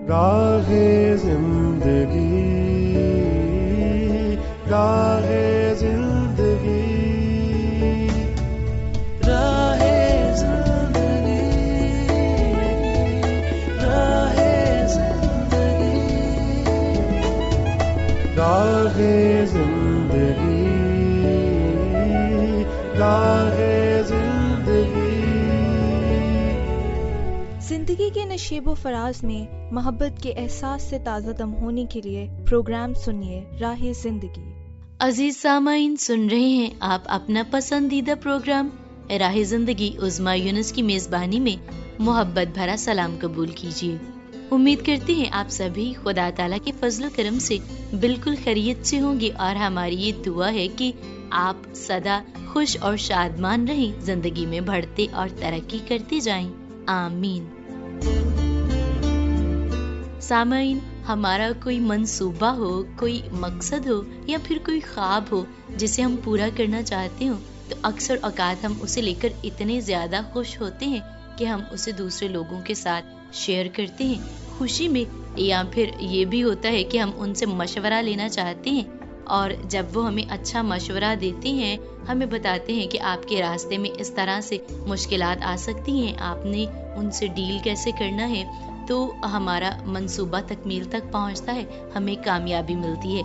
راہ زندگی، راہ زندگی، راہ زندگی، راہ زندگی، راہ زندگی، راہ زندگی۔ زندگی کے نشیب و فراز میں محبت کے احساس سے تازہ دم ہونے کے لیے پروگرام سنیے راہ زندگی۔ عزیز سامعین، سن رہے ہیں آپ اپنا پسندیدہ پروگرام راہ زندگی۔ عظمیٰ یونس کی میزبانی میں محبت بھرا سلام قبول کیجیے۔ امید کرتے ہیں آپ سبھی خدا تعالیٰ کے فضل و کرم سے بالکل خیریت سے ہوں گے، اور ہماری یہ دعا ہے کہ آپ سدا خوش اور شادمان رہیں، زندگی میں بڑھتے اور ترقی کرتے جائیں، آمین۔ سامعین، ہمارا کوئی منصوبہ ہو، کوئی مقصد ہو، یا پھر کوئی خواب ہو جسے ہم پورا کرنا چاہتے ہوں، تو اکثر اوقات ہم اسے لے کر اتنے زیادہ خوش ہوتے ہیں کہ ہم اسے دوسرے لوگوں کے ساتھ شیئر کرتے ہیں خوشی میں، یا پھر یہ بھی ہوتا ہے کہ ہم ان سے مشورہ لینا چاہتے ہیں، اور جب وہ ہمیں اچھا مشورہ دیتے ہیں، ہمیں بتاتے ہیں کہ آپ کے راستے میں اس طرح سے مشکلات آ سکتی ہیں، آپ نے ان سے ڈیل کیسے کرنا ہے، تو ہمارا منصوبہ تکمیل تک پہنچتا ہے، ہمیں کامیابی ملتی ہے۔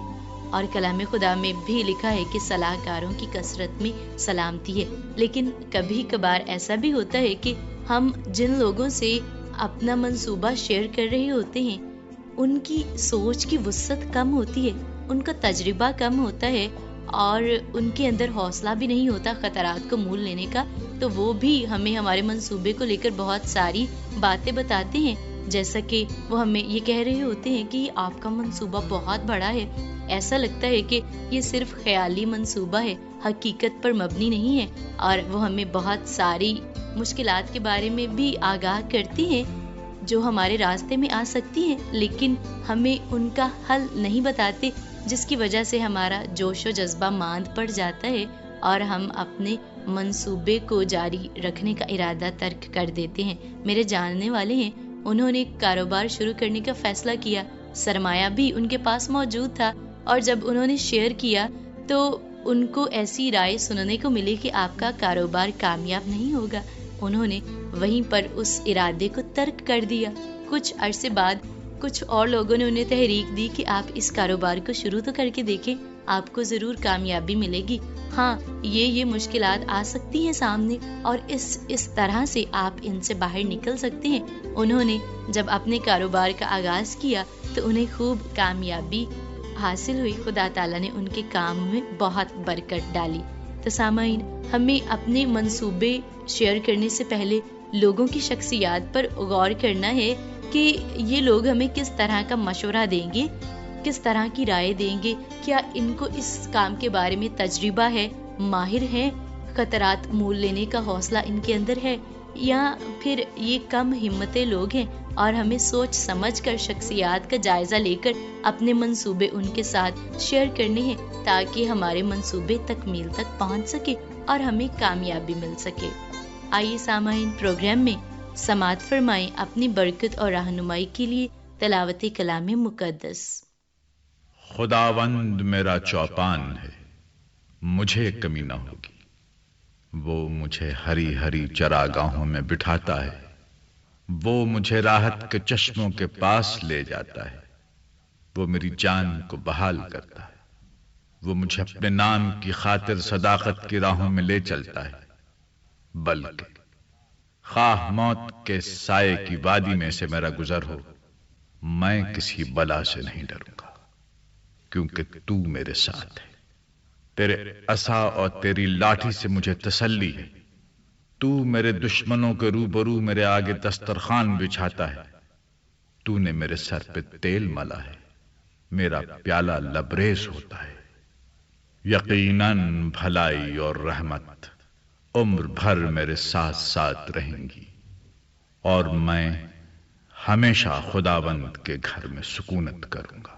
اور کلام خدا میں بھی لکھا ہے کہ صلاح کاروں کی کثرت میں سلامتی ہے۔ لیکن کبھی کبھار ایسا بھی ہوتا ہے کہ ہم جن لوگوں سے اپنا منصوبہ شیئر کر رہے ہوتے ہیں، ان کی سوچ کی وسعت کم ہوتی ہے، ان کا تجربہ کم ہوتا ہے، اور ان کے اندر حوصلہ بھی نہیں ہوتا خطرات کو مول لینے کا، تو وہ بھی ہمیں ہمارے منصوبے کو لے کر بہت ساری باتیں بتاتے ہیں، جیسا کہ وہ ہمیں یہ کہہ رہے ہوتے ہیں کہ آپ کا منصوبہ بہت بڑا ہے، ایسا لگتا ہے کہ یہ صرف خیالی منصوبہ ہے، حقیقت پر مبنی نہیں ہے، اور وہ ہمیں بہت ساری مشکلات کے بارے میں بھی آگاہ کرتی ہیں جو ہمارے راستے میں آ سکتی ہیں، لیکن ہمیں ان کا حل نہیں بتاتے، جس کی وجہ سے ہمارا جوش و جذبہ ماند پڑ جاتا ہے، اور ہم اپنے منصوبے کو جاری رکھنے کا ارادہ ترک کر دیتے ہیں۔ میرے جاننے والے ہیں، انہوں نے کاروبار شروع کرنے کا فیصلہ کیا، سرمایہ بھی ان کے پاس موجود تھا، اور جب انہوں نے شیئر کیا تو ان کو ایسی رائے سننے کو ملی کہ آپ کا کاروبار کامیاب نہیں ہوگا۔ انہوں نے وہیں پر اس ارادے کو ترک کر دیا۔ کچھ عرصے بعد کچھ اور لوگوں نے انہیں تحریک دی کہ آپ اس کاروبار کو شروع تو کر کے دیکھیں، آپ کو ضرور کامیابی ملے گی۔ ہاں، یہ مشکلات آ سکتی ہیں سامنے، اور اس طرح سے آپ ان سے باہر نکل سکتے ہیں۔ انہوں نے جب اپنے کاروبار کا آغاز کیا تو انہیں خوب کامیابی حاصل ہوئی، خدا تعالیٰ نے ان کے کام میں بہت برکت ڈالی۔ تو سامعین، ہمیں اپنے منصوبے شیئر کرنے سے پہلے لوگوں کی شخصیات پر غور کرنا ہے کہ یہ لوگ ہمیں کس طرح کا مشورہ دیں گے، کس طرح کی رائے دیں گے، کیا ان کو اس کام کے بارے میں تجربہ ہے، ماہر ہیں، خطرات مول لینے کا حوصلہ ان کے اندر ہے، یا پھر یہ کم ہمتیں لوگ ہیں، اور ہمیں سوچ سمجھ کر شخصیات کا جائزہ لے کر اپنے منصوبے ان کے ساتھ شیئر کرنے ہیں، تاکہ ہمارے منصوبے تکمیل تک پہنچ سکے اور ہمیں کامیابی مل سکے۔ آئیے سامعین، پروگرام میں سماعت فرمائیں اپنی برکت اور رہنمائی کے لیے تلاوت کلام مقدس۔ خداوند میرا چوپان ہے، مجھے کمی نہ ہوگی۔ وہ مجھے ہری ہری چراگاہوں میں بٹھاتا ہے، وہ مجھے راحت کے چشموں کے پاس لے جاتا ہے، وہ میری جان کو بحال کرتا ہے، وہ مجھے اپنے نام کی خاطر صداقت کی راہوں میں لے چلتا ہے، بلکہ خواہ موت کے سائے کی وادی میں سے میرا گزر ہو، میں کسی بلا سے نہیں ڈروں گا، کیونکہ تو میرے ساتھ ہے۔ تیرے عصا اور تیری لاٹھی سے مجھے تسلی ہے۔ تو میرے دشمنوں کے روبرو میرے آگے دسترخوان بچھاتا ہے۔ تو نے میرے سر پہ تیل ملا ہے، میرا پیالہ لبریز ہوتا ہے۔ یقیناً بھلائی اور رحمت عمر بھر میرے ساتھ ساتھ رہیں گی، اور میں ہمیشہ خداوند کے گھر میں سکونت کروں گا۔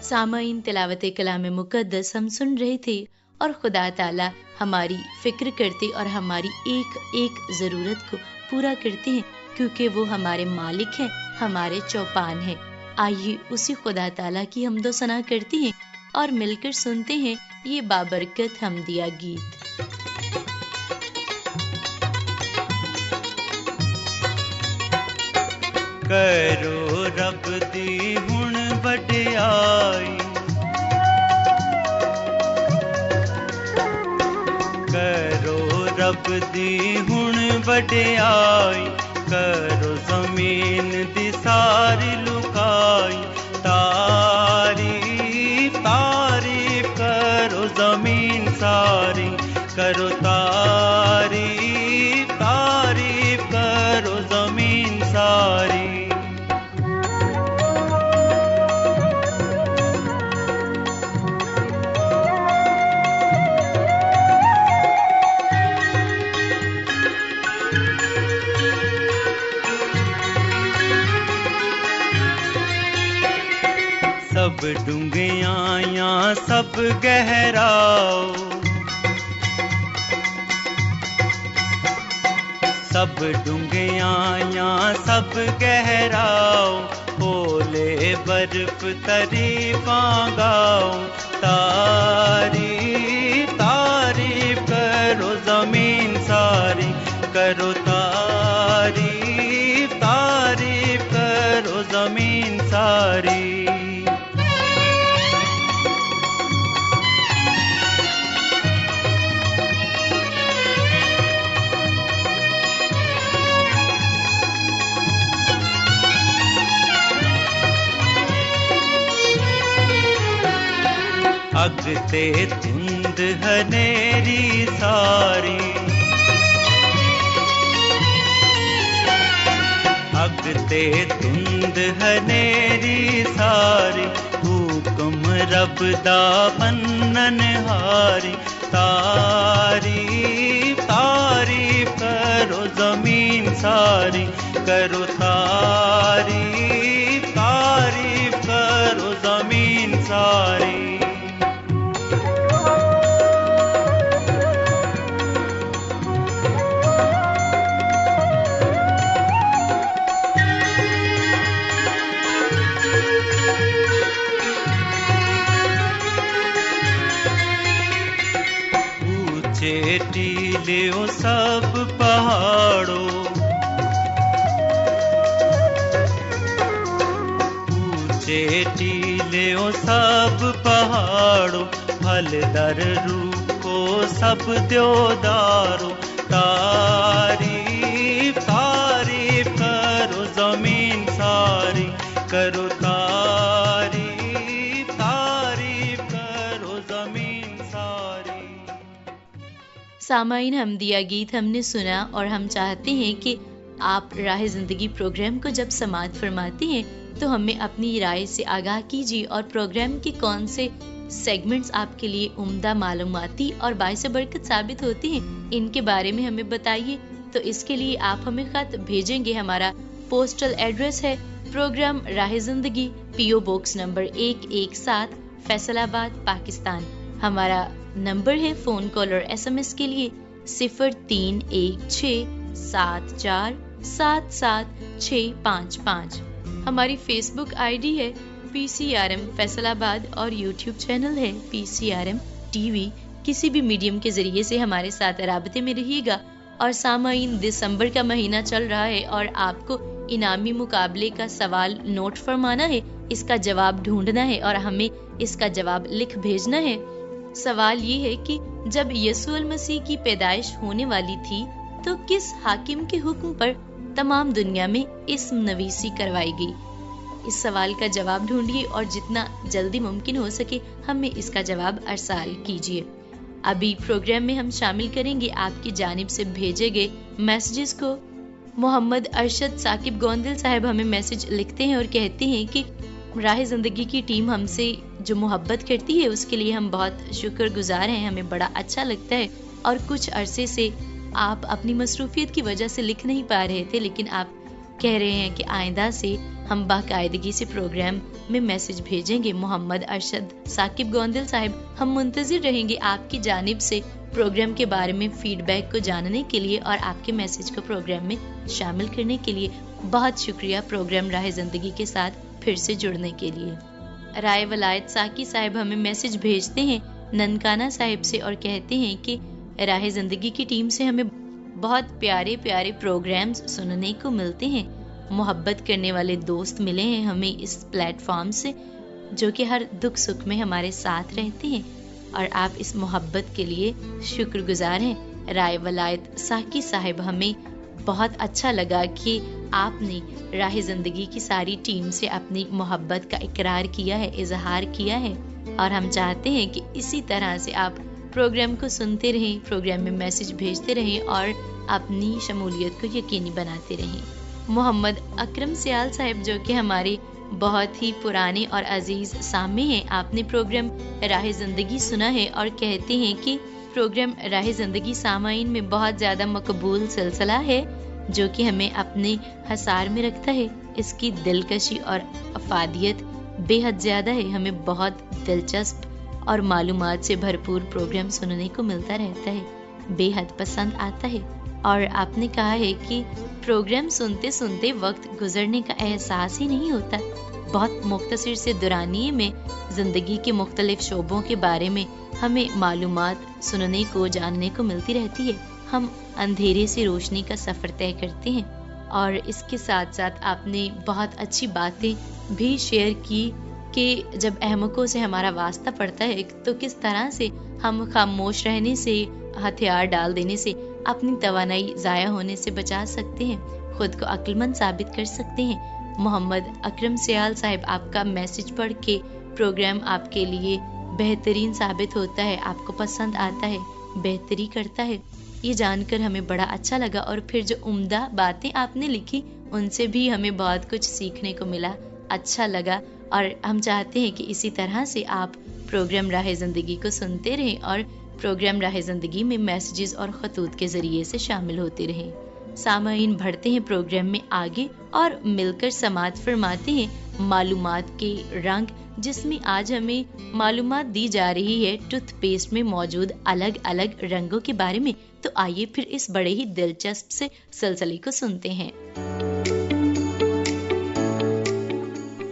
سامعین، تلاوت کلام مقدس ہم سن رہے تھے، اور خدا تعالیٰ ہماری فکر کرتے اور ہماری ایک ایک ضرورت کو پورا کرتے ہیں۔ کیونکہ وہ ہمارے مالک ہیں، ہمارے چوپان ہیں۔ آئیے اسی خدا تعالیٰ کی حمد و ثنا کرتے ہیں اور مل کر سنتے ہیں یہ بابرکت حمدیہ گیت۔ کرو رب دی ہن وڈیائی، کرو رب دی ہن وڈیائی، کرو زمین دی ساری لکائی، تعریف تعریف کرو زمین ساری، کرو تعریف تعریف کرو زمین ساری۔ سب ڈونگیاں یا سب گہراؤ، سب ڈونگیاں یا سب گہراؤ، اولے برف تعریفاں گاؤ، تعریف تعریف کرو زمین ساری، کرو تعریف تعریف کرو زمین ساری۔ اگ تے دھند ہنیری ساری، اگ تے دھند ہنیری ساری، حکم رب دا منن ہاری، تعریف تعریف کرو زمین ساری، کرو تعریف تعریف کرو زمین ساری۔ ٹیلے سب پہاڑوں، اونچے ٹیلے سب پہاڑوں، پھل در روپو سب دیودارو، تعریف تعریف کرو زمین ساری، کرو تعریف تعریف کرو زمین ساری۔ سامعین، حمدیہ گیت ہم نے سنا اور ہم چاہتے ہیں کہ آپ راہ زندگی پروگرام کو جب سماعت فرماتے ہیں تو ہمیں اپنی رائے سے آگاہ کیجیے اور پروگرام کے کون سے سیگمنٹس آپ کے لیے عمدہ معلوماتی اور باعث برکت ثابت ہوتے ہیں ان کے بارے میں ہمیں بتائیے۔ تو اس کے لیے آپ ہمیں خط بھیجیں گے۔ ہمارا پوسٹل ایڈریس ہے پروگرام راہ زندگی، پی او باکس نمبر 117، فیصل آباد، پاکستان۔ ہمارا نمبر ہے فون کال اور ایس ایم ایس کے لیے 031674775655۔ ہماری فیس بک آئی ڈی ہے PCRM فیصل آباد اور یوٹیوب چینل ہے PCRM TV۔ کسی بھی میڈیم کے ذریعے سے ہمارے ساتھ رابطے میں رہیے گا۔ اور سامعین، دسمبر کا مہینہ چل رہا ہے اور آپ کو انعامی مقابلے کا سوال نوٹ فرمانا ہے، اس کا جواب ڈھونڈنا ہے اور ہمیں اس کا جواب لکھ بھیجنا ہے۔ سوال یہ ہے کہ جب یسوع المسیح کی پیدائش ہونے والی تھی تو کس حاکم کے حکم پر تمام دنیا میں اسم نویسی کروائی گئی؟ اس سوال کا جواب ڈھونڈیے اور جتنا جلدی ممکن ہو سکے ہمیں اس کا جواب ارسال کیجیے۔ ابھی پروگرام میں ہم شامل کریں گے آپ کی جانب سے بھیجے گئے میسیجز کو۔ محمد ارشد ثاقب گوندل صاحب ہمیں میسیج لکھتے ہیں اور کہتے ہیں کہ راہ زندگی کی ٹیم ہم سے جو محبت کرتی ہے اس کے لیے ہم بہت شکر گزار ہیں، ہمیں بڑا اچھا لگتا ہے۔ اور کچھ عرصے سے آپ اپنی مصروفیت کی وجہ سے لکھ نہیں پا رہے تھے، لیکن آپ کہہ رہے ہیں کہ آئندہ سے ہم باقاعدگی سے پروگرام میں میسج بھیجیں گے۔ محمد ارشد ثاقب گوندل صاحب، ہم منتظر رہیں گے آپ کی جانب سے پروگرام کے بارے میں فیڈ بیک کو جاننے کے لیے اور آپ کے میسج کو پروگرام میں شامل کرنے کے لیے بہت شکریہ. پروگرام راہ زندگی کے ساتھ پھر سے جڑنے کے لیے. رائے ولایت ساکی صاحب ہمیں میسج بھیجتے ہیں ننکانہ صاحب سے اور کہتے ہیں کہ راہ زندگی کی ٹیم سے ہمیں بہت پیارے پیارے پروگرامز سننے کو ملتے ہیں. محبت کرنے والے دوست ملے ہیں ہمیں اس پلیٹ فارم سے جو کہ ہر دکھ سکھ میں ہمارے ساتھ رہتے ہیں اور آپ اس محبت کے لیے شکر گزار ہیں. رائے ولایت ساکی صاحب ہمیں بہت اچھا لگا کہ آپ نے راہ زندگی کی ساری ٹیم سے اپنی محبت کا اقرار کیا ہے, اظہار کیا ہے اور ہم چاہتے ہیں کہ اسی طرح سے آپ پروگرام کو سنتے رہیں, پروگرام میں میسج بھیجتے رہیں اور اپنی شمولیت کو یقینی بناتے رہیں. محمد اکرم سیال صاحب جو کہ ہمارے بہت ہی پرانے اور عزیز سامع ہیں, آپ نے پروگرام راہ زندگی سنا ہے اور کہتے ہیں کہ پروگرام راہ زندگی سامعین میں بہت زیادہ مقبول سلسلہ ہے جو کہ ہمیں اپنے حصار میں رکھتا ہے. اس کی دلکشی اور افادیت بے حد زیادہ ہے. ہمیں بہت دلچسپ اور معلومات سے بھرپور پروگرام سننے کو ملتا رہتا ہے, بے حد پسند آتا ہے. اور آپ نے کہا ہے کہ پروگرام سنتے سنتے وقت گزرنے کا احساس ہی نہیں ہوتا. بہت مختصر سے دورانیے میں زندگی کے مختلف شعبوں کے بارے میں ہمیں معلومات سننے کو جاننے کو ملتی رہتی ہے. ہم اندھیرے سے روشنی کا سفر طے کرتے ہیں اور اس کے ساتھ ساتھ آپ نے بہت اچھی باتیں بھی شیئر کی کہ جب احمقوں سے ہمارا واسطہ پڑتا ہے تو کس طرح سے ہم خاموش رہنے سے, ہتھیار ڈال دینے سے, اپنی توانائی ضائع ہونے سے بچا سکتے ہیں, خود کو عقل مند ثابت کر سکتے ہیں. محمد اکرم سیال صاحب آپ کا میسج پڑھ کے پروگرام آپ کے لیے بہترین ثابت ہوتا ہے, آپ کو پسند آتا ہے, بہتری کرتا ہے. یہ جان کر ہمیں بڑا اچھا لگا اور پھر جو عمدہ باتیں آپ نے لکھی ان سے بھی ہمیں بہت کچھ سیکھنے کو ملا, اچھا لگا. اور ہم چاہتے ہیں کہ اسی طرح سے آپ پروگرام راہ زندگی کو سنتے رہیں اور پروگرام راہ زندگی میں میسیجز اور خطوط کے ذریعے سے شامل ہوتے رہیں. سامعین بڑھتے ہیں پروگرام میں آگے اور مل کر سماعت فرماتے ہیں معلومات کے رنگ, جس میں آج ہمیں معلومات دی جا رہی ہے ٹوتھ پیسٹ میں موجود الگ الگ رنگوں کے بارے میں. تو آئیے پھر اس بڑے ہی دلچسپ سے سلسلے کو سنتے ہیں.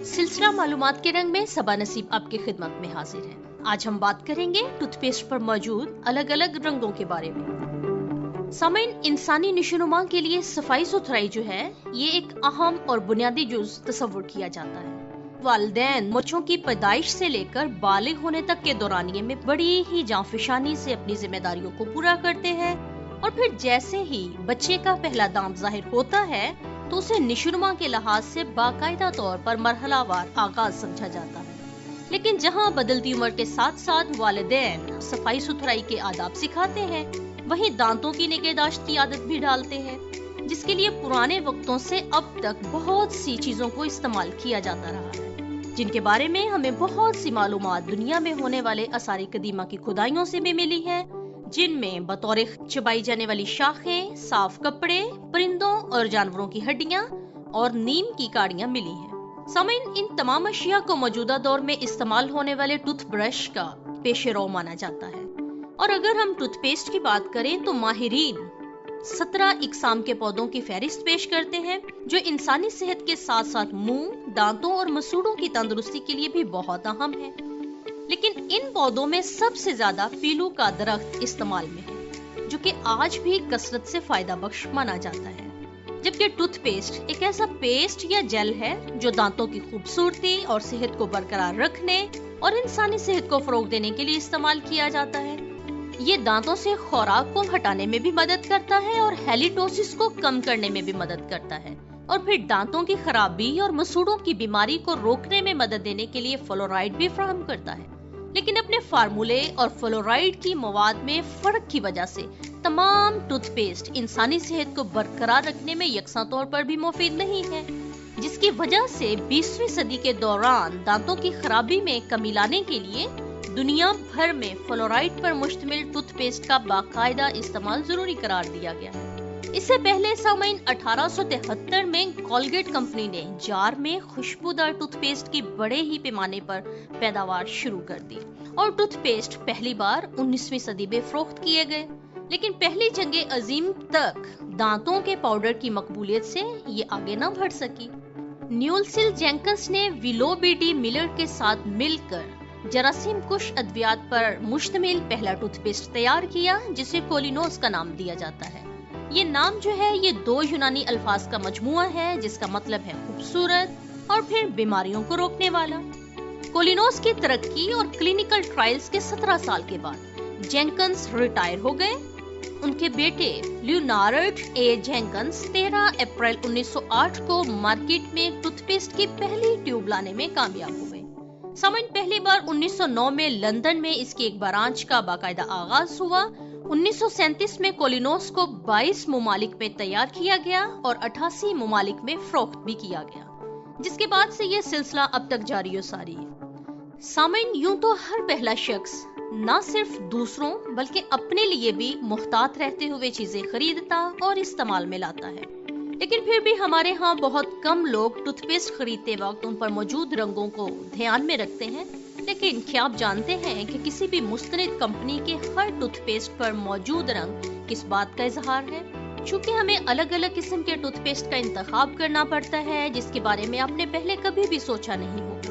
سلسلہ معلومات کے رنگ میں صبا نصیب آپ کی خدمت میں حاضر ہے. آج ہم بات کریں گے ٹوتھ پیسٹ پر موجود الگ الگ رنگوں کے بارے میں. سامعین, انسانی نشوونما کے لیے صفائی ستھرائی جو ہے یہ ایک اہم اور بنیادی جز تصور کیا جاتا ہے. والدین بچوں کی پیدائش سے لے کر بالغ ہونے تک کے دورانیے میں بڑی ہی جانفشانی سے اپنی ذمہ داریوں کو پورا کرتے ہیں اور پھر جیسے ہی بچے کا پہلا دانت ظاہر ہوتا ہے تو اسے نشوونما کے لحاظ سے باقاعدہ طور پر مرحلہ وار آغاز سمجھا جاتا ہے. لیکن جہاں بدلتی عمر کے ساتھ ساتھ والدین صفائی ستھرائی کے آداب سکھاتے ہیں, وہیں دانتوں کی نگہداشت کی عادت بھی ڈالتے ہیں, جس کے لیے پرانے وقتوں سے اب تک بہت سی چیزوں کو استعمال کیا جاتا رہا ہے, جن کے بارے میں ہمیں بہت سی معلومات دنیا میں ہونے والے آثار قدیمہ کی کھدائیوں سے بھی ملی ہیں, جن میں بطور چبائی جانے والی شاخیں, صاف کپڑے, پرندوں اور جانوروں کی ہڈیاں اور نیم کی کاڑیاں ملی ہیں. سامعین, ان تمام اشیاء کو موجودہ دور میں استعمال ہونے والے ٹوتھ برش کا پیش رو مانا جاتا ہے. اور اگر ہم ٹوتھ پیسٹ کی بات کریں تو ماہرین 17 اقسام کے پودوں کی فہرست پیش کرتے ہیں جو انسانی صحت کے ساتھ ساتھ منہ, دانتوں اور مسوڑوں کی تندرستی کے لیے بھی بہت اہم ہے. لیکن ان پودوں میں سب سے زیادہ پیلو کا درخت استعمال میں ہے, جو کہ آج بھی کثرت سے فائدہ بخش مانا جاتا ہے. جبکہ ٹوتھ پیسٹ ایک ایسا پیسٹ یا جیل ہے جو دانتوں کی خوبصورتی اور صحت کو برقرار رکھنے اور انسانی صحت کو فروغ دینے کے لیے استعمال کیا جاتا ہے. یہ دانتوں سے خوراک کو ہٹانے میں بھی مدد کرتا ہے اور ہیلیٹوسس کو کم کرنے میں بھی مدد کرتا ہے, اور پھر دانتوں کی خرابی اور مسوڑوں کی بیماری کو روکنے میں مدد دینے کے لیے فلورائڈ بھی فراہم کرتا ہے. لیکن اپنے فارمولے اور فلورائڈ کی مواد میں فرق کی وجہ سے تمام ٹوتھ پیسٹ انسانی صحت کو برقرار رکھنے میں یکساں طور پر بھی مفید نہیں ہے, جس کی وجہ سے 20ویں صدی کے دوران دانتوں کی خرابی میں کمی لانے کے لیے دنیا بھر میں فلورائڈ پر مشتمل ٹوتھ پیسٹ کا باقاعدہ استعمال ضروری قرار دیا گیا ہے. اس سے پہلے سامعین 1873 میں کولگیٹ کمپنی نے جار میں خوشبودار ٹوتھ پیسٹ کی بڑے ہی پیمانے پر پیداوار شروع کر دی اور ٹوتھ پیسٹ پہلی بار 19ویں صدی میں فروخت کیے گئے. لیکن پہلی جنگ عظیم تک دانتوں کے پاؤڈر کی مقبولیت سے یہ آگے نہ بڑھ سکی. نیولسل جینکنس نے ویلو بی ڈی ملر کے ساتھ مل کر جراثیم کش ادویات پر مشتمل پہلا ٹوتھ پیسٹ تیار کیا جسے کولینوس کا نام دیا جاتا ہے. یہ نام جو ہے یہ 2 یونانی الفاظ کا مجموعہ ہے جس کا مطلب ہے خوبصورت اور پھر بیماریوں کو روکنے والا. کولینوس کی ترقی اور کلینیکل ٹرائلز کے 17 سال کے بعد جینکنس ریٹائر ہو گئے. ان کے بیٹے لیونارڈ اے جینکنس 13 اپریل 1908 کو مارکیٹ میں ٹوتھ پیسٹ کی پہلی ٹیوب لانے میں کامیاب ہو گئے. سامعین پہلی بار 1909 میں لندن میں اس کی ایک برانچ کا باقاعدہ آغاز ہوا. 1937 میں کولینوس کو 22 ممالک میں تیار کیا گیا اور 88 ممالک میں فروخت بھی کیا گیا، جس کے بعد سے یہ سلسلہ اب تک جاری و ساری ہے. سامعین یوں تو ہر پہلا شخص نہ صرف دوسروں بلکہ اپنے لیے بھی محتاط رہتے ہوئے چیزیں خریدتا اور استعمال میں لاتا ہے، لیکن پھر بھی ہمارے ہاں بہت کم لوگ ٹوتھ پیسٹ خریدتے وقت ان پر موجود رنگوں کو دھیان میں رکھتے ہیں. لیکن کیا آپ جانتے ہیں کہ کسی بھی مستند کمپنی کے ہر ٹوتھ پیسٹ پر موجود رنگ کس بات کا اظہار ہے؟ چونکہ ہمیں الگ الگ قسم کے ٹوتھ پیسٹ کا انتخاب کرنا پڑتا ہے جس کے بارے میں آپ نے پہلے کبھی بھی سوچا نہیں ہوگا.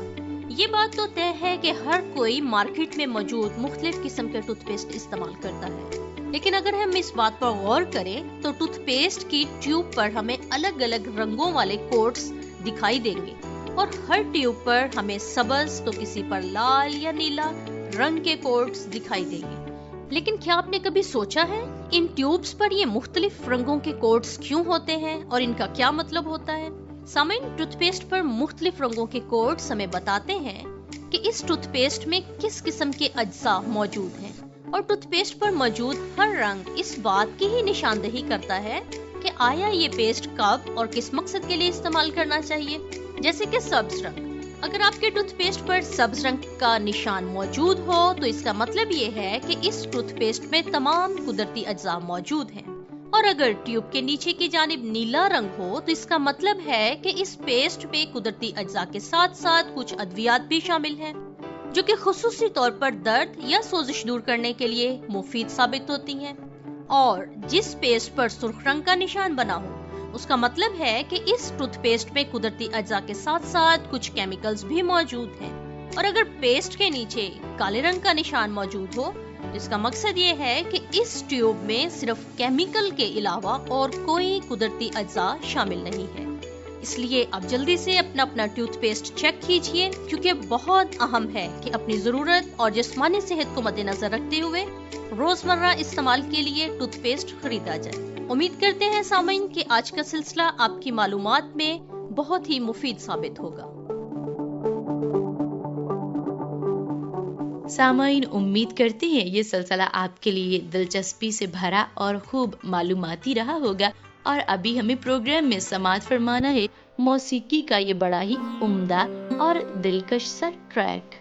یہ بات تو طے ہے کہ ہر کوئی مارکیٹ میں موجود مختلف قسم کے ٹوتھ پیسٹ استعمال کرتا ہے، لیکن اگر ہم اس بات پر غور کریں تو ٹوتھ پیسٹ کی ٹیوب پر ہمیں الگ الگ رنگوں والے کوٹس دکھائی دیں گے اور ہر ٹیوب پر ہمیں سبز تو کسی پر لال یا نیلا رنگ کے کوٹس دکھائی دیں گے. لیکن کیا آپ نے کبھی سوچا ہے ان ٹیوبز پر یہ مختلف رنگوں کے کوٹس کیوں ہوتے ہیں اور ان کا کیا مطلب ہوتا ہے؟ سامعین ٹوتھ پیسٹ پر مختلف رنگوں کے کوٹس ہمیں بتاتے ہیں کہ اس ٹوتھ پیسٹ میں کس قسم کے اجزاء موجود ہیں، اور ٹوتھ پیسٹ پر موجود ہر رنگ اس بات کی ہی نشاندہی کرتا ہے کہ آیا یہ پیسٹ کب اور کس مقصد کے لیے استعمال کرنا چاہیے. جیسے کہ سبز رنگ، اگر آپ کے ٹوتھ پیسٹ پر سبز رنگ کا نشان موجود ہو تو اس کا مطلب یہ ہے کہ اس ٹوتھ پیسٹ میں تمام قدرتی اجزاء موجود ہیں، اور اگر ٹیوب کے نیچے کی جانب نیلا رنگ ہو تو اس کا مطلب ہے کہ اس پیسٹ میں قدرتی اجزاء کے ساتھ ساتھ کچھ ادویات بھی شامل ہیں جو کہ خصوصی طور پر درد یا سوزش دور کرنے کے لیے مفید ثابت ہوتی ہیں. اور جس پیسٹ پر سرخ رنگ کا نشان بنا ہو اس کا مطلب ہے کہ اس ٹوتھ پیسٹ میں قدرتی اجزاء کے ساتھ ساتھ کچھ کیمیکلز بھی موجود ہیں. اور اگر پیسٹ کے نیچے کالے رنگ کا نشان موجود ہو جس کا مقصد یہ ہے کہ اس ٹیوب میں صرف کیمیکل کے علاوہ اور کوئی قدرتی اجزاء شامل نہیں ہے. اس لیے آپ جلدی سے اپنا ٹوتھ پیسٹ چیک کیجئے، کیونکہ بہت اہم ہے کہ اپنی ضرورت اور جسمانی صحت کو مد نظر رکھتے ہوئے روزمرہ استعمال کے لیے ٹوتھ پیسٹ خریدا جائے. امید کرتے ہیں سامعین کہ آج کا سلسلہ آپ کی معلومات میں بہت ہی مفید ثابت ہوگا. سامعین امید کرتے ہیں یہ سلسلہ آپ کے لیے دلچسپی سے بھرا اور خوب معلوماتی رہا ہوگا. اور ابھی ہمیں پروگرام میں سماعت فرمانا ہے موسیقی کا یہ بڑا ہی عمدہ اور دلکش سا ٹریک.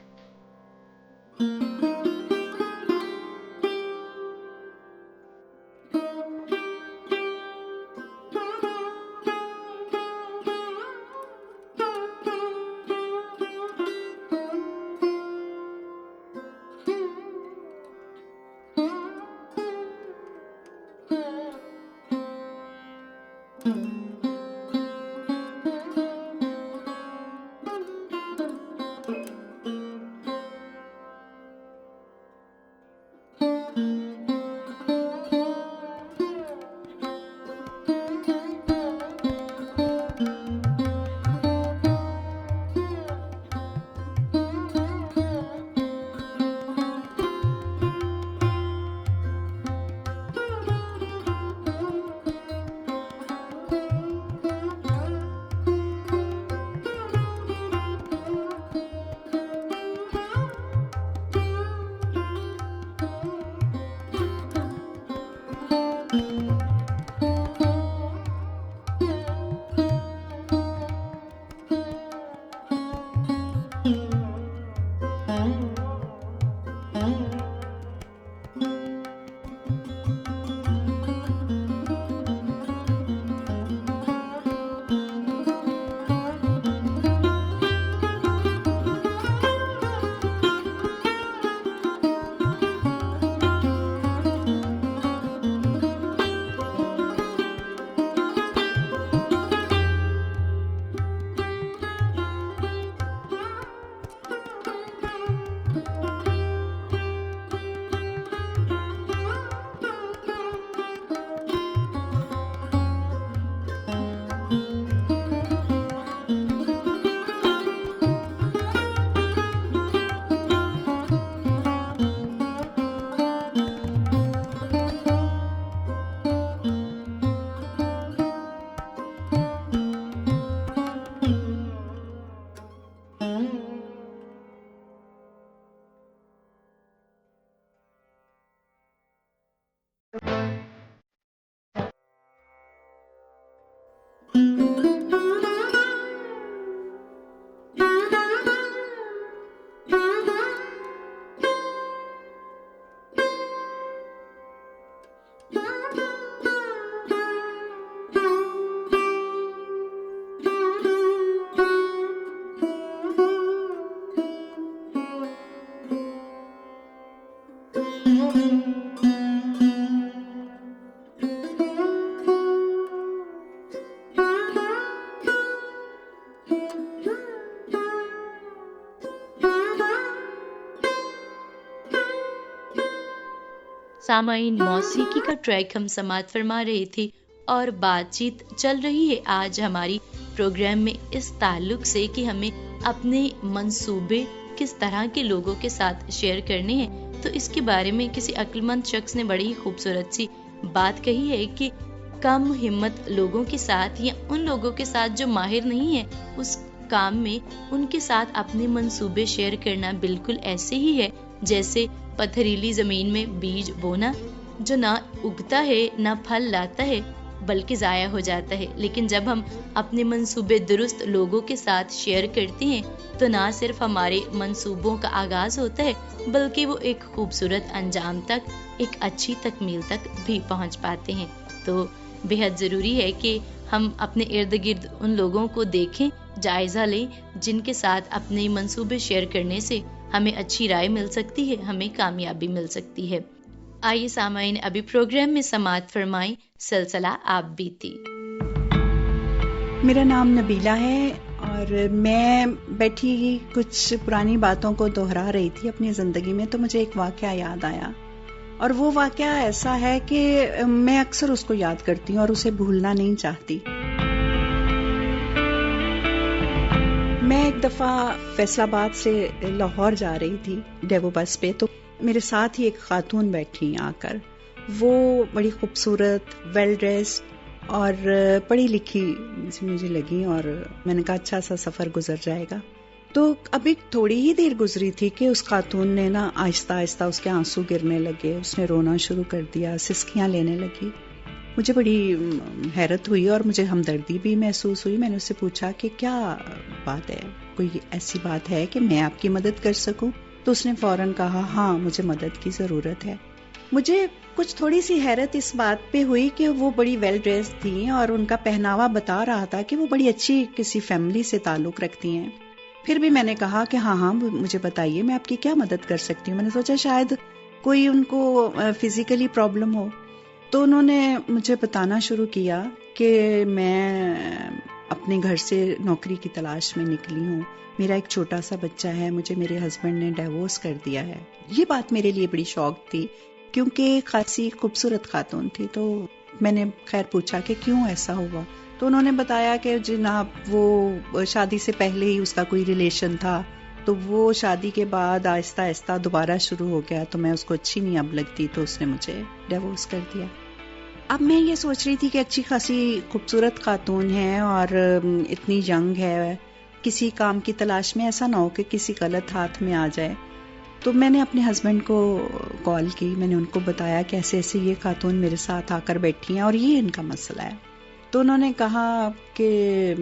سامعین، موسیقی کا ٹریک ہم سماعت فرما رہے تھے اور بات چیت چل رہی ہے آج ہماری پروگرام میں اس تعلق سے کہ ہمیں اپنے منصوبے کس طرح کے لوگوں کے ساتھ شیئر کرنے ہیں. تو اس کے بارے میں کسی عقل مند شخص نے بڑی خوبصورت سی بات کہی ہے کہ کم ہمت لوگوں کے ساتھ یا ان لوگوں کے ساتھ جو ماہر نہیں ہیں اس کام میں، ان کے ساتھ اپنے منصوبے شیئر کرنا بالکل ایسے ہی ہے جیسے پتھریلی زمین میں بیج بونا، جو نہ اگتا ہے نہ پھل لاتا ہے بلکہ ضائع ہو جاتا ہے. لیکن جب ہم اپنے منصوبے درست لوگوں کے ساتھ شیئر کرتے ہیں تو نہ صرف ہمارے منصوبوں کا آغاز ہوتا ہے بلکہ وہ ایک خوبصورت انجام تک، ایک اچھی تکمیل تک بھی پہنچ پاتے ہیں. تو بہت ضروری ہے کہ ہم اپنے ارد گرد ان لوگوں کو دیکھیں، جائزہ لیں جن کے ساتھ اپنے منصوبے شیئر کرنے سے ہمیں اچھی رائے مل سکتی ہے، ہمیں کامیابی مل سکتی ہے. آئیے سامعین، ابھی پروگرام میں سماعت فرمائیں سلسلہ آپ بیتی. میرا نام نبیلہ ہے اور میں بیٹھی کچھ پرانی باتوں کو دہرا رہی تھی اپنی زندگی میں، تو مجھے ایک واقعہ یاد آیا، اور وہ واقعہ ایسا ہے کہ میں اکثر اس کو یاد کرتی ہوں اور اسے بھولنا نہیں چاہتی. میں ایک دفعہ فیصل آباد سے لاہور جا رہی تھی ڈیوو بس پہ، تو میرے ساتھ ہی ایک خاتون بیٹھی آ کر. وہ بڑی خوبصورت، ویل ڈریسڈ اور پڑھی لکھی مجھے لگی، اور میں نے کہا اچھا سا سفر گزر جائے گا. تو ابھی تھوڑی ہی دیر گزری تھی کہ اس خاتون نے نا آہستہ آہستہ اس کے آنسو گرنے لگے، اس نے رونا شروع کر دیا، سسکیاں لینے لگی. مجھے بڑی حیرت ہوئی اور مجھے ہمدردی بھی محسوس ہوئی. میں نے اس سے پوچھا کہ کیا بات ہے، کوئی ایسی بات ہے کہ میں آپ کی مدد کر سکوں؟ تو اس نے فوراً کہا ہاں مجھے مدد کی ضرورت ہے. مجھے کچھ تھوڑی سی حیرت اس بات پہ ہوئی کہ وہ بڑی ویل ڈریس تھیں اور ان کا پہناوا بتا رہا تھا کہ وہ بڑی اچھی کسی فیملی سے تعلق رکھتی ہیں. پھر بھی میں نے کہا کہ ہاں مجھے بتائیے میں آپ کی کیا مدد کر سکتی ہوں. میں نے سوچا شاید کوئی ان کو فزیکلی پرابلم ہو. تو انہوں نے مجھے بتانا شروع کیا کہ میں اپنے گھر سے نوکری کی تلاش میں نکلی ہوں، میرا ایک چھوٹا سا بچہ ہے، مجھے میرے ہسبینڈ نے ڈیورس کر دیا ہے. یہ بات میرے لیے بڑی شوق تھی کیونکہ خاصی خوبصورت خاتون تھی. تو میں نے خیر پوچھا کہ کیوں ایسا ہوا. تو انہوں نے بتایا کہ جناب وہ شادی سے پہلے ہی اس کا کوئی ریلیشن تھا، تو وہ شادی کے بعد آہستہ آہستہ دوبارہ شروع ہو گیا، تو میں اس کو اچھی نہیں اب لگتی تو اس نے مجھے ڈیورس کر دیا. اب میں یہ سوچ رہی تھی کہ اچھی خاصی خوبصورت خاتون ہے اور اتنی ینگ ہے، کسی کام کی تلاش میں ایسا نہ ہو کہ کسی غلط ہاتھ میں آ جائے. تو میں نے اپنے ہسبینڈ کو کال کی، میں نے ان کو بتایا کہ ایسے ایسے یہ خاتون میرے ساتھ آ کر بیٹھی ہیں اور یہ ان کا مسئلہ ہے. تو انہوں نے کہا کہ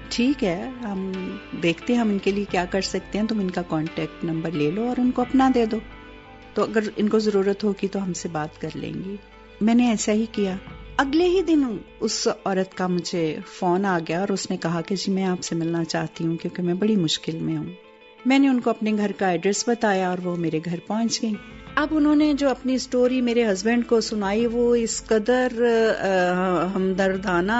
ٹھیک ہے، ہم دیکھتے ہیں ہم ان کے لیے کیا کر سکتے ہیں، تم ان کا کانٹیکٹ نمبر لے لو اور ان کو اپنا دے دو، تو اگر ان کو ضرورت ہوگی تو ہم سے بات کر لیں گی. میں نے ایسا ہی کیا. اگلے ہی دن اس عورت کا مجھے فون آ گیا اور اس نے کہا کہ جی میں آپ سے ملنا چاہتی ہوں کیونکہ میں بڑی مشکل میں ہوں. میں نے ان کو اپنے گھر کا ایڈریس بتایا اور وہ میرے گھر پہنچ گئی. اب انہوں نے جو اپنی سٹوری میرے ہسبینڈ کو سنائی وہ اس قدر ہمدردانہ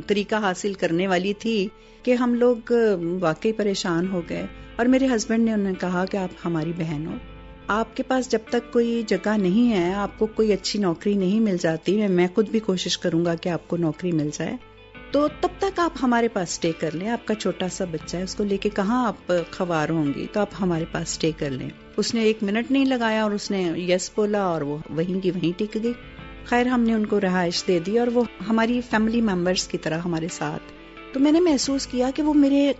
طریقہ حاصل کرنے والی تھی کہ ہم لوگ واقعی پریشان ہو گئے. اور میرے ہسبینڈ نے انہیں کہا کہ آپ ہماری بہن ہو، آپ کے پاس جب تک کوئی جگہ نہیں ہے، آپ کو کوئی اچھی نوکری نہیں مل جاتی، میں خود بھی کوشش کروں گا کہ آپ کو نوکری مل جائے، تو تب تک آپ ہمارے پاس اسٹے کر لیں. آپ کا چھوٹا سا بچہ ہے، اس کو لے کے کہاں آپ خوار ہوں گی، تو آپ ہمارے پاس اسٹے کر لیں. اس نے 1 منٹ نہیں لگایا اور اس نے یس بولا اور وہ وہیں کی وہیں ٹک گئی. خیر ہم نے ان کو رہائش دے دی اور وہ ہماری فیملی ممبرز کی طرح ہمارے ساتھ. تو میں نے محسوس کیا کہ وہ میرے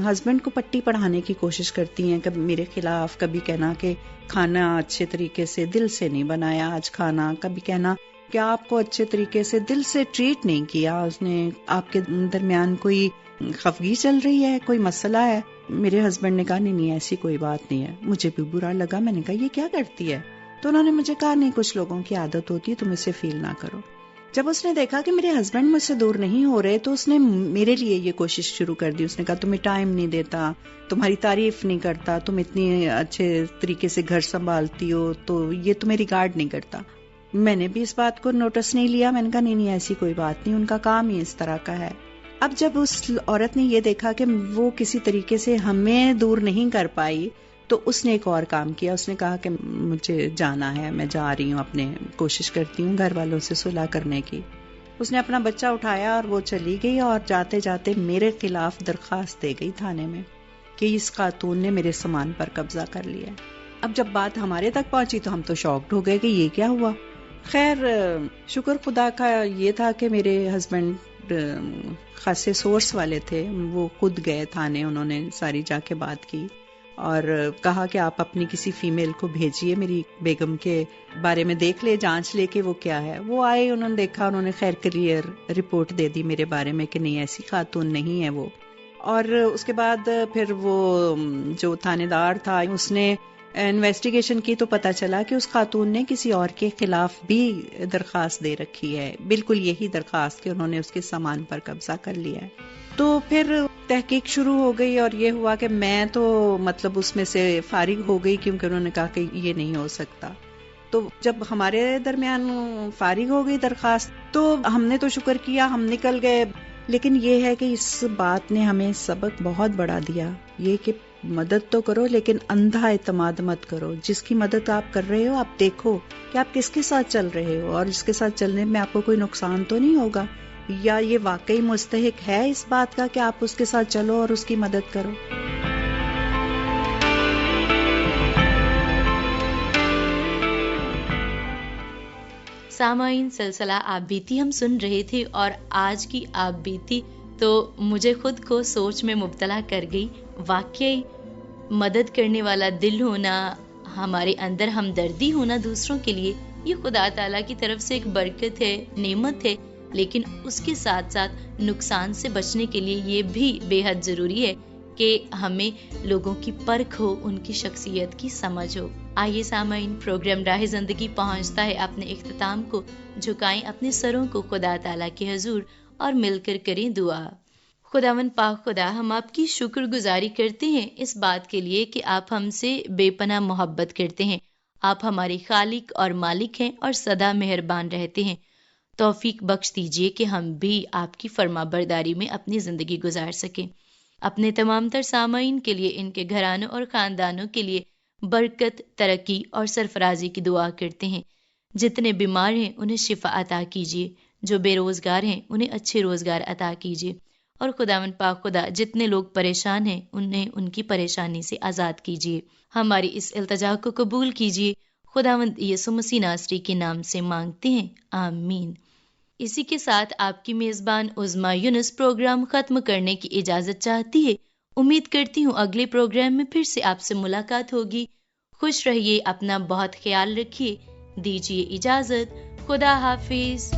ہسبینڈ کو پٹی پڑھانے کی کوشش کرتی ہیں، کبھی میرے خلاف، کبھی کہنا کہ کھانا اچھے طریقے سے دل سے نہیں بنایا آج کھانا، کبھی کہنا کہ آپ کو اچھے طریقے سے دل سے ٹریٹ نہیں کیا اس نے، آپ کے درمیان کوئی خفگی چل رہی ہے، کوئی مسئلہ ہے. میرے ہسبینڈ نے کہا نہیں ایسی کوئی بات نہیں ہے. مجھے بھی برا لگا، میں نے کہا یہ کیا کرتی ہے؟ تو انہوں نے مجھے کہا نہیں کچھ لوگوں کی عادت ہوتی ہے، تم اسے فیل نہ کرو. جب اس نے دیکھا کہ میرے ہسبینڈ مجھ سے دور نہیں ہو رہے تو اس نے میرے لیے یہ کوشش شروع کر دی. اس نے کہا تمہیں ٹائم نہیں دیتا، تمہاری تعریف نہیں کرتا، تم اتنی اچھے طریقے سے گھر سنبھالتی ہو تو یہ تمہیں ریگارڈ نہیں کرتا. میں نے بھی اس بات کو نوٹس نہیں لیا، میں نے کہا نہیں ایسی کوئی بات نہیں، ان کا کام ہی اس طرح کا ہے. اب جب اس عورت نے یہ دیکھا کہ وہ کسی طریقے سے ہمیں دور نہیں کر پائی تو اس نے ایک اور کام کیا، اس نے کہا کہ مجھے جانا ہے، میں جا رہی ہوں، اپنے کوشش کرتی ہوں گھر والوں سے صلح کرنے کی۔ اس نے اپنا بچہ اٹھایا اور وہ چلی گئی، اور جاتے جاتے میرے خلاف درخواست دے گئی تھانے میں کہ اس خاتون نے میرے سامان پر قبضہ کر لیا۔ اب جب بات ہمارے تک پہنچی تو ہم تو شاکڈ ہو گئے کہ یہ کیا ہوا۔ خیر شکر خدا کا یہ تھا کہ میرے ہسبینڈ خاصے سورس والے تھے، وہ خود گئے تھانے، انہوں نے ساری جا کے بات کی اور کہا کہ آپ اپنی کسی فیمیل کو بھیجیے، میری بیگم کے بارے میں دیکھ لے، جانچ لے کہ وہ کیا ہے۔ وہ آئے، انہوں نے دیکھا، انہوں نے خیر کلیئر رپورٹ دے دی میرے بارے میں کہ نہیں، ایسی خاتون نہیں ہے وہ۔ اور اس کے بعد پھر وہ جو تھانے دار تھا اس نے انویسٹیگیشن کی تو پتا چلا کہ اس خاتون نے کسی اور کے خلاف بھی درخواست دے رکھی ہے، بالکل یہی درخواست کہ انہوں نے اس کے سامان پر قبضہ کر لیا ہے۔ تو پھر تحقیق شروع ہو گئی اور یہ ہوا کہ میں تو مطلب اس میں سے فارغ ہو گئی، کیونکہ انہوں نے کہا کہ یہ نہیں ہو سکتا۔ تو جب ہمارے درمیان فارغ ہو گئی درخواست تو ہم نے تو شکر کیا، ہم نکل گئے۔ لیکن یہ ہے کہ اس بات نے ہمیں سبق بہت بڑا دیا، یہ کہ مدد تو کرو لیکن اندھا اعتماد مت کرو۔ جس کی مدد آپ کر رہے ہو آپ دیکھو کہ آپ کس کے ساتھ چل رہے ہو، اور اس کے ساتھ چلنے میں آپ کو کوئی نقصان تو نہیں ہوگا، یا یہ واقعی مستحق ہے اس بات کا کہ آپ اس کے ساتھ چلو اور اس کی مدد کرو۔ سامعین، سلسلہ آپ بیتی ہم سن رہے تھے، اور آج کی آپ بیتی تو مجھے خود کو سوچ میں مبتلا کر گئی۔ واقعی مدد کرنے والا دل ہونا، ہمارے اندر ہمدردی ہونا دوسروں کے لیے، یہ خدا تعالیٰ کی طرف سے ایک برکت ہے، نعمت ہے، لیکن اس کے ساتھ ساتھ نقصان سے بچنے کے لیے یہ بھی بے حد ضروری ہے کہ ہمیں لوگوں کی پرکھ ہو، ان کی شخصیت کی سمجھ ہو۔ آئیے سامعین، پروگرام راہ زندگی پہنچتا ہے اپنے اختتام کو، جھکائیں اپنے سروں کو خدا تعالیٰ کے حضور اور مل کر کریں دعا۔ خداوند پاک خدا، ہم آپ کی شکر گزاری کرتے ہیں اس بات کے لیے کہ آپ ہم سے بے پناہ محبت کرتے ہیں، آپ ہمارے خالق اور مالک ہیں اور سدا مہربان رہتے ہیں۔ توفیق بخش دیجیے کہ ہم بھی آپ کی فرما برداری میں اپنی زندگی گزار سکیں۔ اپنے تمام تر سامعین کے لیے، ان کے گھرانوں اور خاندانوں کے لیے برکت، ترقی اور سرفرازی کی دعا کرتے ہیں۔ جتنے بیمار ہیں انہیں شفا عطا کیجیے، جو بے روزگار ہیں انہیں اچھے روزگار عطا کیجیے، اور خداوند پاک خدا جتنے لوگ پریشان ہیں انہیں ان کی پریشانی سے آزاد کیجیے۔ ہماری اس التجا کو قبول کیجیے، خداوند یسوع مسیح ناصری کے نام سے مانگتے ہیں، آمین۔ اسی کے ساتھ آپ کی میزبان عظمیٰ یونس پروگرام ختم کرنے کی اجازت چاہتی ہے۔ امید کرتی ہوں اگلے پروگرام میں پھر سے آپ سے ملاقات ہوگی۔ خوش رہیے، اپنا بہت خیال رکھیے، دیجیے اجازت، خدا حافظ۔